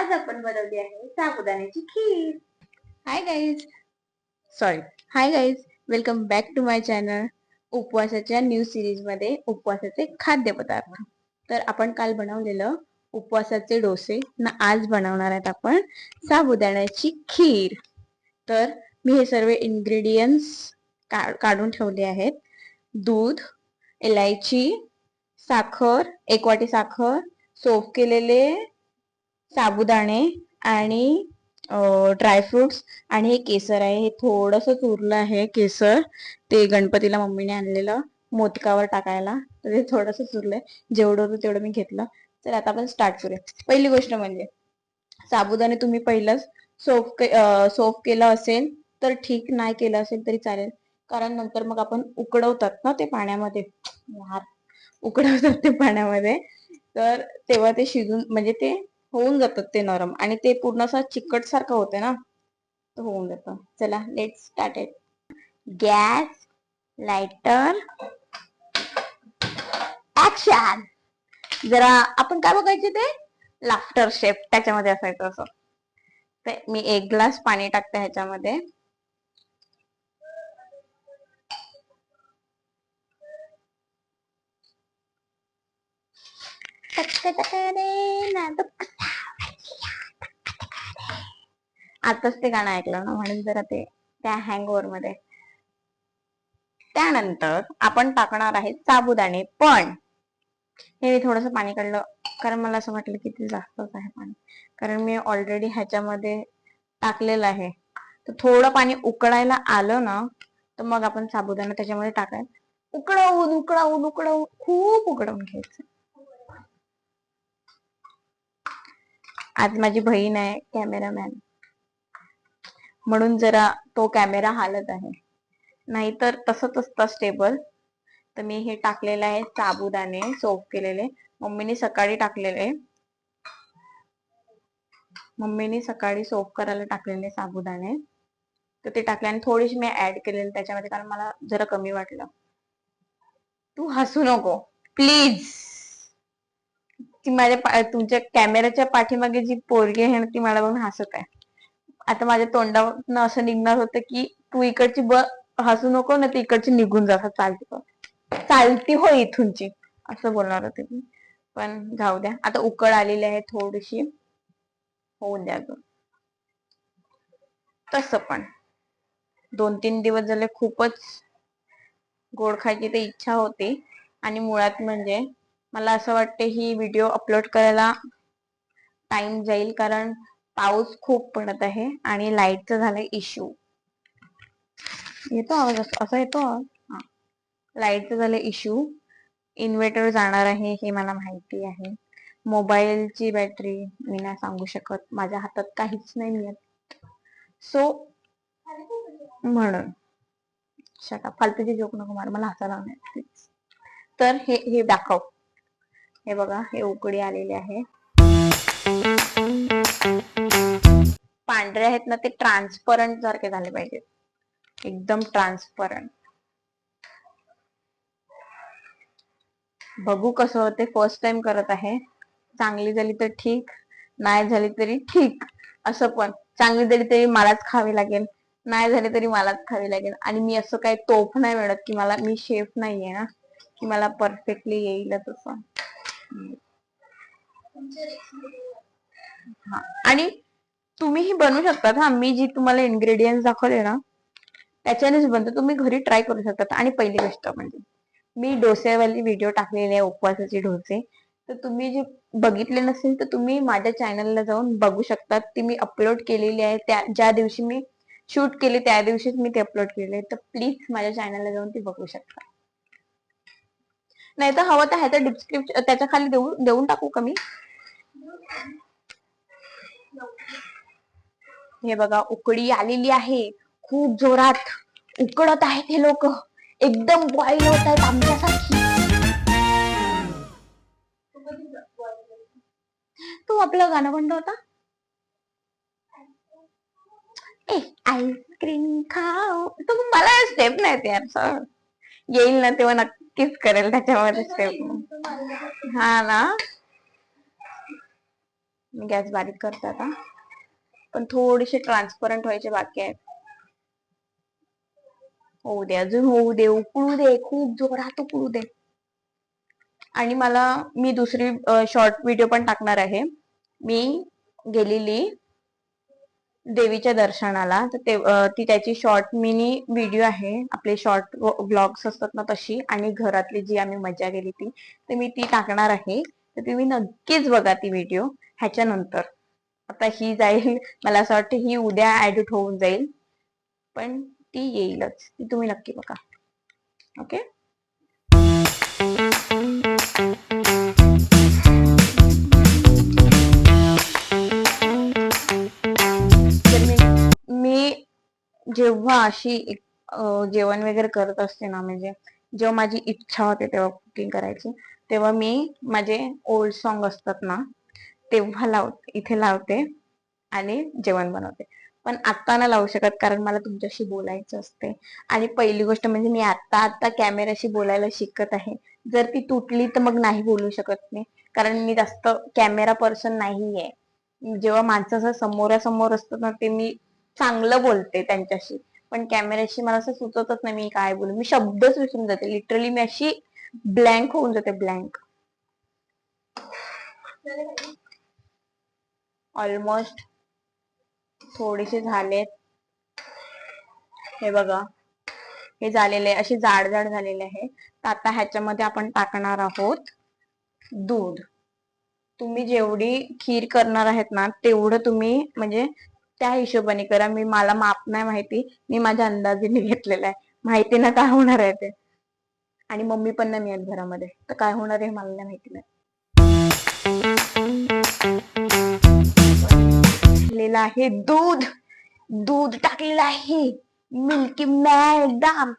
आज आपण बनवली आहे साबुदाण्याची खीर. Hi guys hi guys, welcome back to my channel. उपवासाच्या न्यू सिरीज मध्ये उपवासाचे खाद्यपदार्थ. तर आपण काल बनवलेलं उपवासाचे डोसे ना आज बनवणार आहेत आपण साबुदाण्याची खीर. तर मी हे सर्व इन्ग्रेडियंट्स काढून ठेवले आहेत. दूध, इलायची, साखर, 1 वाटी साखर, सोफ केलेले साबुदाणे आणि ड्रायफ्रुट्स आणि हे केसर आहे. हे थोडंसं उरलं आहे केसर, ते गणपतीला मम्मीने आणलेलं मोदकावर टाकायला, तर ते थोडंसं उरलंय. जेवढं होतं तेवढं मी घेतलं. तर आता आपण स्टार्ट करूया. पहिली गोष्ट म्हणजे साबुदाणे तुम्ही पहिलंच सोफ केलं असेल तर ठीक, नाही केलं असेल तरी चालेल, कारण नंतर मग आपण उकडवतात ना ते पाण्यामध्ये, उकडवतात ते पाण्यामध्ये, तर तेव्हा ते शिजून म्हणजे ते होऊन जातात ते नरम, आणि ते पूर्ण असं चिकट सारखं होते ना, तर होऊन जातं. चला let start it. Gas, lighter, action. जरा आपण काय बघायचे ते लाफ्टर शेफ, त्याच्यामध्ये असायचं असं. ते मी 1 ग्लास पाणी टाकते ह्याच्यामध्ये. आताच ते गाणं ऐकलं ना, म्हणून जरा ते त्या हँगओव्हर मध्ये. त्यानंतर आपण टाकणार आहे साबुदाणे, पण हे मी थोडंसं पाणी काढलं कारण मला असं वाटलं की ते जास्तच आहे पाणी, कारण मी ऑलरेडी ह्याच्यामध्ये टाकलेलं आहे. तर थोडं पाणी उकळायला आलं ना, तर मग आपण साबुदाणा त्याच्यामध्ये टाकायचं. उकळवून उकळवून उकळवून खूप उकळवून घ्यायचं. आज माझी बहीण आहे कॅमेरामॅन, म्हणून जरा तो कॅमेरा हालत आहे, नाहीतर तसंच असतं स्टेबल. तर मी हे टाकलेलं आहे साबुदाणे सोफ केलेले. मम्मीने सकाळी टाकलेले, मम्मीने सकाळी सोफ करायला टाकलेले साबुदाणे, तर ते टाकले आणि थोडीशी मी ऍड केलेली त्याच्यामध्ये, कारण मला जरा कमी वाटलं. तू हसू नको प्लीज. ती माझ्या तुमच्या कॅमेऱ्याच्या पाठीमागे जी पोरगी आहे ना, ती मला बघून हसत आहे. आता माझ्या तोंडावरनं असं निघणार होतं की तू इकडची हसू नको ना, ती इकडची निघून जा, चालती हो इथूनची, असं बोलणार होते मी. पण जाऊ द्या, आता उकळ आलेली आहे थोडीशी, होऊन द्या अजून. तसं पण 2-3 दिवस झाले खूपच गोड खायची ते इच्छा होती, आणि मुळात म्हणजे मला असं वाटते ही व्हिडिओ अपलोड करायला टाइम जाईल, कारण पाऊस खूप पडत आहे आणि लाईटचा झालाय इश्यू. येतो आवाज असा येतो. हा, लाईटचा झालाय इश्यू. इन्व्हर्टर जाणार आहे हे मला माहिती आहे. मोबाईलची बॅटरी मी नाही सांगू शकत, माझ्या हातात काहीच नाही मिळत. सो म्हणून शटा फालतूची जोक नको मार, मला हसायला नाही. तर हे दाखव, हे बघा, हे उकडी आलेले आहे. पांढरे आहेत ना, ते ट्रान्सपरंट सारखे झाले पाहिजे, एकदम ट्रान्सपरंट. बघू कसं होते, फर्स्ट टाइम करत आहे. चांगली झाली तर ठीक, नाही झाली तरी ठीक. असं पण चांगली झाली तरी मलाच खावी लागेल, नाही झाली तरी मलाच खावी लागेल. आणि मी असं काही तोफ नाही मिळत की मी शेफ नाहीये ना, की मला परफेक्टली येईलच असं. हा, आणि तुम्हीही बनवू शकतात. हा, मी जी तुम्हाला इन्ग्रेडियंट्स दाखवले ना त्याच्यानेच बनतं, तुम्ही घरी ट्राय करू शकतात. आणि पहिली गोष्ट म्हणजे मी डोसेवाली व्हिडिओ टाकलेले आहे, उपवासाचे डोसे. तर तुम्ही जे बघितले नसेल तर तुम्ही माझ्या चॅनलला जाऊन बघू शकतात. ती मी अपलोड केलेली आहे, ज्या दिवशी मी शूट केले त्या दिवशीच मी ते अपलोड केले. तर प्लीज माझ्या चॅनलला जाऊन ती बघू शकता. नाही तर हवं तर ह्याचं डिस्क्रिप्शन त्याच्या खाली देऊन टाकू का मी. हे बघा, उकडी आलेली आहे, खूप जोरात उकडत आहेत हे लोक, एकदम बॉईल होत आहेत आमच्यासाठी. तू आपलं गाणं कोणतं होता, आईस्क्रीम खाऊ, तो मला स्टेप नाही यार. सर येईल ना तेव्हा नक्कीच करेल त्याच्यामध्ये स्टेप. हा ना, मी गॅस बारीक करते आता, पण थोडेसे ट्रान्सपरंट व्हायचे बाकी आहेत. होऊ दे, अजून होऊ दे, उकळू दे, खूप जोरात उकळू दे. आणि मी दुसरी शॉर्ट व्हिडिओ पण टाकणार आहे. मी गेलेली देवीच्या दर्शनाला, तर ती त्याची शॉर्ट मिनी व्हिडिओ आहे. आपले शॉर्ट ब्लॉग्स असतात ना तशी, आणि घरातली जी आम्ही मजा केली ती, तर मी ती टाकणार आहे. तर तुम्ही नक्कीच बघा ती व्हिडिओ. ह्याच्यानंतर आता ही जाईल, मला असं वाटतं ही उद्या एडिट होऊन जाईल, पण ती येईलच. ती तुम्ही नक्की बघा. ओके. मी जेव्हा अशी जेवण वगैरे करत असते ना, म्हणजे जेव्हा माझी इच्छा होते तेव्हा कुकिंग करायची, तेव्हा मी माझे ओल्ड सॉन्ग असतात ना तेव्हा इथे लावते आणि जेवण बनवते. पण आता नाही लावू शकत, कारण मला तुमच्याशी बोलायचं असते. आणि पहिली गोष्ट म्हणजे मी आता कॅमेऱ्याशी बोलायला शिकत आहे. जर ती तुटली तर मग नाही बोलू शकत मी, कारण मी जास्त कॅमेरा पर्सन नाहीये. जेव्हा माणसाचं समोरासमोर असतं ना, ते मी चांगलं बोलते त्यांच्याशी, पण कॅमेऱ्याशी मला असं सुचतच नाही मी काय बोलू. मी शब्दच विसरून जाते, लिटरली मी अशी ब्लँक होऊन जाते, ब्लँक. ऑलमोस्ट थोडेसे झालेत, हे बघा, हे झालेले असे जाड जाड झालेले आहे. तर आता ह्याच्यामध्ये आपण टाकणार आहोत दूध. तुम्ही जेवढी खीर करणार आहेत ना, तेवढं तुम्ही म्हणजे त्या हिशोबाने करा. मला माप नाही माहिती, मी माझ्या अंदाजीने घेतलेला आहे. माहिती ना काय होणार आहे ते, आणि मम्मी पण नाही आहेत घरामध्ये, तर काय होणार आहे मला नाही माहिती. टाकलेलं आहे दूध, दूध टाकलेलं आहे, मिल्की मॅडम.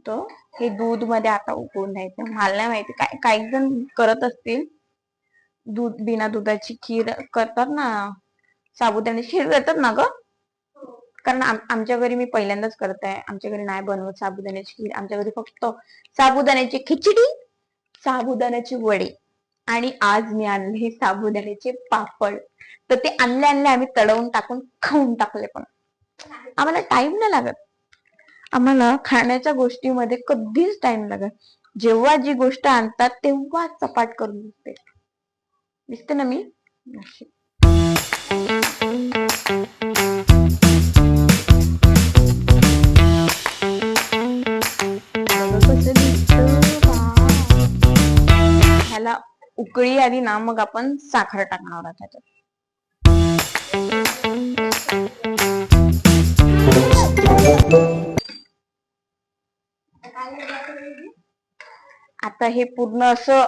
तर हे दूध मध्ये आता उकळून द्यायचं. मला नाही माहिती, काही जण करत असतील दूध, बिना दुधाची खीर करतात ना, साबुदाण्याची खीर करतात ना ग. कारण आमच्या घरी मी पहिल्यांदाच करत आहे. आमच्या घरी नाही बनवत साबुदाण्याची खीर. आमच्या घरी फक्त साबुदाण्याची खिचडी, साबुदाण्याची वडी, आणि आज मी आणले साबुदाण्याचे पापड. तर ते आणले आम्ही तळवून टाकून खाऊन टाकले. पण आम्हाला टाइम नाही लागत. आम्हाला खाण्याच्या गोष्टीमध्ये कधीच टाइम लागत. जेव्हा जी गोष्ट आणतात तेव्हा चपाट करून दिसते ना मी. ह्याला उकळी आली ना, मग आपण साखर टाकणार आहोत त्याच्यात. आता हे पूर्ण असं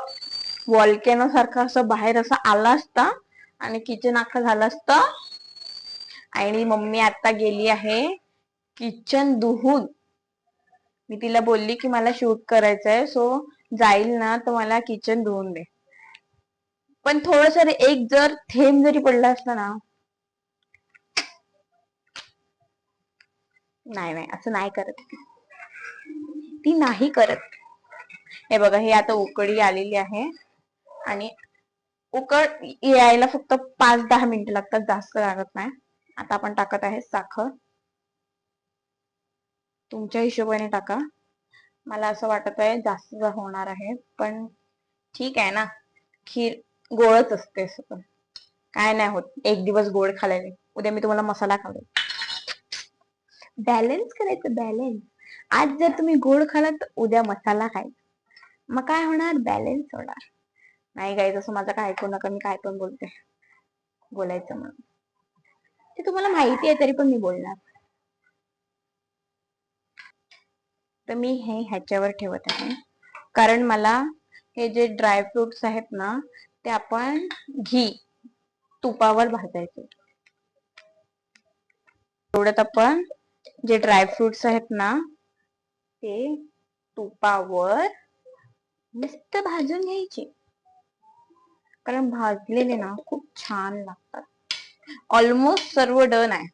व्हॉल्कॅनो सारखं असं बाहेर असं आला असता, आणि किचन अख्खं झालं असतं. आणि मम्मी आता गेली आहे किचन धुवून. मी तिला बोलली की मला शूट करायचंय, सो जाईल ना तर मला किचन धुवून दे. पण थोडस एक जर थेंब जरी पडला असता ना, नाही असं नाही करत ती, नाही करत. हे बघा, हे आता उकळी आलेली आहे, आणि उकळ यायला फक्त 5-10 मिनिटं लागतात, जास्त लागत नाही. आता आपण टाकत आहे साखर. तुमच्या हिशोबाने टाका. मला असं वाटत आहे जास्त होणार आहे, पण ठीक आहे ना, खीर गोडच असते. असं पण काय नाही होत. एक दिवस गोड खाल्ल्याने उद्या मी तुम्हाला मसाला खावे. बॅलन्स करायचं, बॅलन्स. आज जर तुम्ही गोड खालात तर उद्या मसाला खायचा, मग काय होणार, बॅलन्स होणार. नाही काय, जसं माझं काय ऐकू नका, मी काय पण बोलते. बोलायचं म्हणून ते तुम्हाला माहिती आहे, तरी पण मी बोलणार. तर मी हे ह्याच्यावर ठेवत आहे, कारण मला हे जे ड्रायफ्रुट्स आहेत ना, ते आपण तुपावर भाजायचे. एवढ्यात आपण जे ड्रायफ्रुट्स आहेत ना, ते तुपावर मस्त भाजून घ्यायचे, कारण भाजलेले ना खूप छान लागतात. ऑलमोस्ट सर्व डन आहे,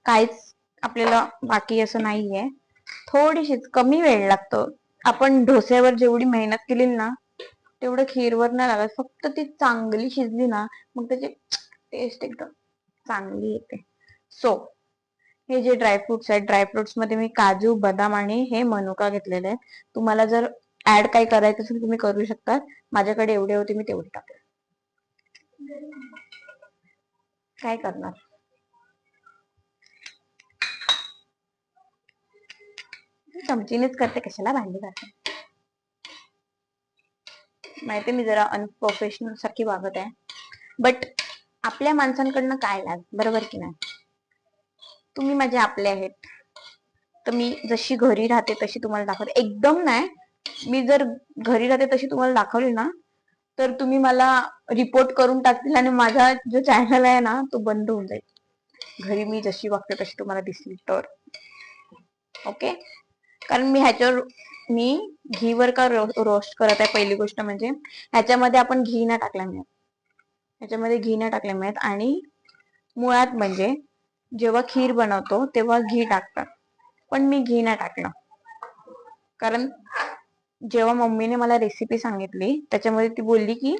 काहीच आपल्याला बाकी असं नाहीये. थोडीशीच कमी वेळ लागतो. आपण डोस्यावर जेवढी मेहनत केली ना, तेवढं खीरवर नाही लागत, फक्त ती चांगली शिजली ना मग त्याची टेस्ट एकदम चांगली येते. सो हे जे ड्रायफ्रुट्स आहेत, ड्रायफ्रुट्स मध्ये मी काजू, बदाम आणि हे मनुका घेतलेले आहेत. तुम्हाला जर ऍड काही करायचं असेल तुम्ही करू शकता. माझ्याकडे एवढे होते, मी तेवढे टाकले. काय करणार, चमचीनेच करते, कशाला भांडी घालते. माहिती मी जरा अनप्रोफेशनल सारखी वागत आहे, बट आपल्या माणसांकडनं काय लाग, बरोबर की नाही. तुम्ही माझे आपले आहेत, तर मी जशी घरी राहते तशी तुम्हाला दाखवते. एकदम नाही, मी जर घरी राहते तशी तुम्हाला दाखवली ना तर तुम्ही मला रिपोर्ट करून टाकतील आणि माझा जो चॅनल आहे ना तो बंद होऊन जाईल. घरी मी जशी वागते तशी तुम्हाला दिसली तर ओके. कारण मी ह्याच्यावर घीवर का रोस्ट करत आहे, पहिली गोष्ट म्हणजे ह्याच्यामध्ये आपण घी नाही टाकला मिळत, ह्याच्यामध्ये घी नाही टाकला मिळत. आणि मुळात म्हणजे जेव्हा खीर बनवतो तेव्हा घी टाकतात, पण मी घी नाही टाकलं. कारण जेव्हा मम्मीने मला रेसिपी सांगितली त्याच्यामध्ये ती बोलली की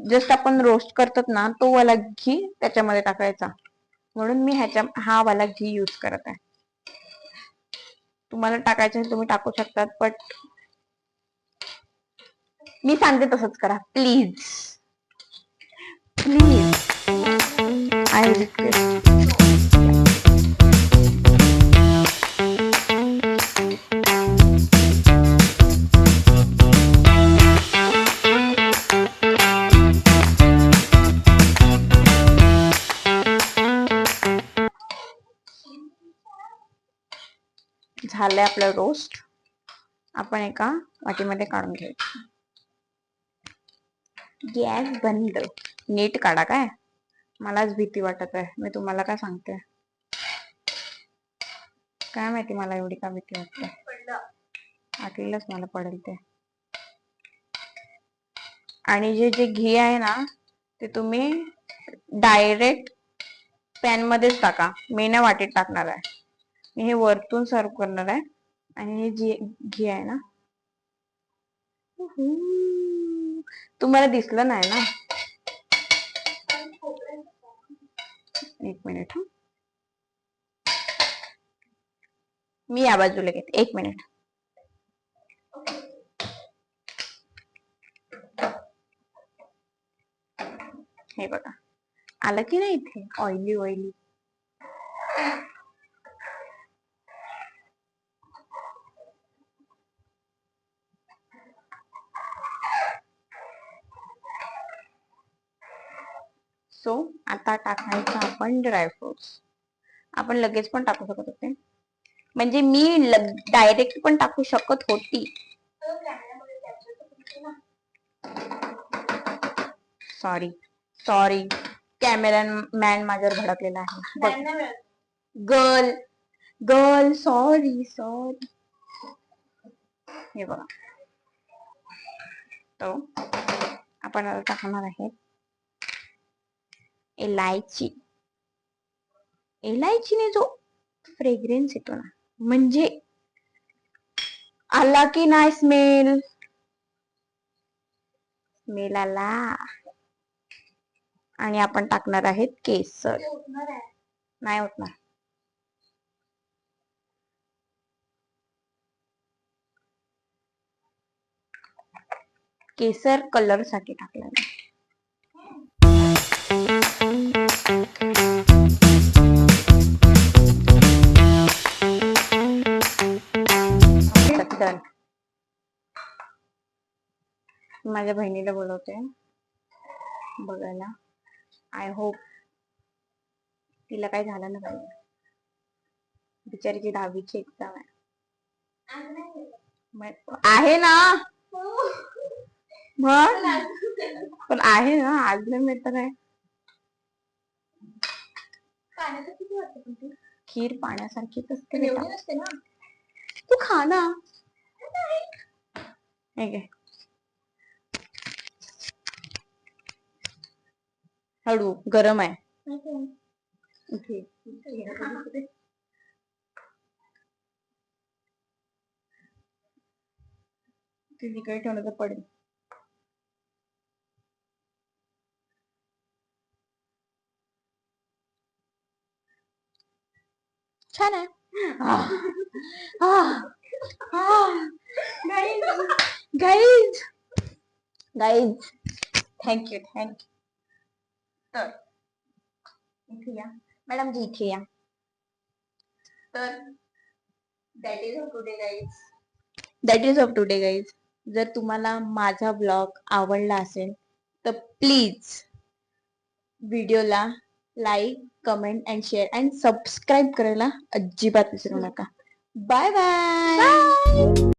जस्ट आपण रोस्ट करतात ना तो वाला घी त्याच्यामध्ये टाकायचा, म्हणून मी हा वाला घी यूज करत आहे. तुम्हाला टाकायचं तुम्ही टाकू शकतात, बट मी सांगते तसंच करा प्लीज, प्लीज, आय रिक्वेस्ट. झालंय आपलं रोस्ट, आपण एका वाटीमध्ये काढून घ्यायचं. गॅस बंद, नीट काढा. काय मलाच भीती वाटत आहे, मी तुम्हाला काय सांगते, काय माहिती मला एवढी का भीती वाटते. वाटलेलंच मला पडेल ते. आणि जे घी आहे ना ते तुम्ही डायरेक्ट पॅन मध्येच टाका, मी ना वाटीत टाकणार आहे. मी हे वरतून सर्व करणार आहे. आणि हे जे घी आहे ना, तुम्हाला दिसलं नाही ना, एक मिनिट, मी या बाजूला घेते, एक मिनिट. हे बघा आलं की नाही इथे ऑइली ऑइली. सो आता टाकायचं आपण ड्रायफ्रुट्स. आपण लगेच पण टाकू शकत होते, म्हणजे मी डायरेक्ट पण टाकू शकत होती. सॉरी सॉरी, कॅमेरामॅन माझ्यावर भडकलेला आहे. Girl girl sorry sorry. हे बघा, तो आपण आता टाकणार आहे इलायची. इलायचीने जो फ्रेग्रेन्स येतो ना, म्हणजे आला की नाही स्मेल, स्मेल आला. आणि आपण टाकणार आहेत केसर. नाही होत ना, केसर कलर साठी टाकलं. माझ्या बहिणीला बोलवते बघायला, आय होप तिला काही झालं ना पाहिजे. बिचारीची 10वीची एक्झाम आहे ना, पण आहे ना, आज नाही मिळत आहे. खीर पाण्यासारखीच असते ना, तू खा ना. हळू, गरम आहे. तिकडे ठेवलं तर पडेल. छान आहे. Guys guys thank you. तर इथे या मॅडम जी, इथे या. तर that is of today guys. जर तुम्हाला माझा ब्लॉग आवडला असेल तर प्लीज व्हिडिओला like, comment and share and subscribe करायला अजिबात विसरू नका. Bye bye.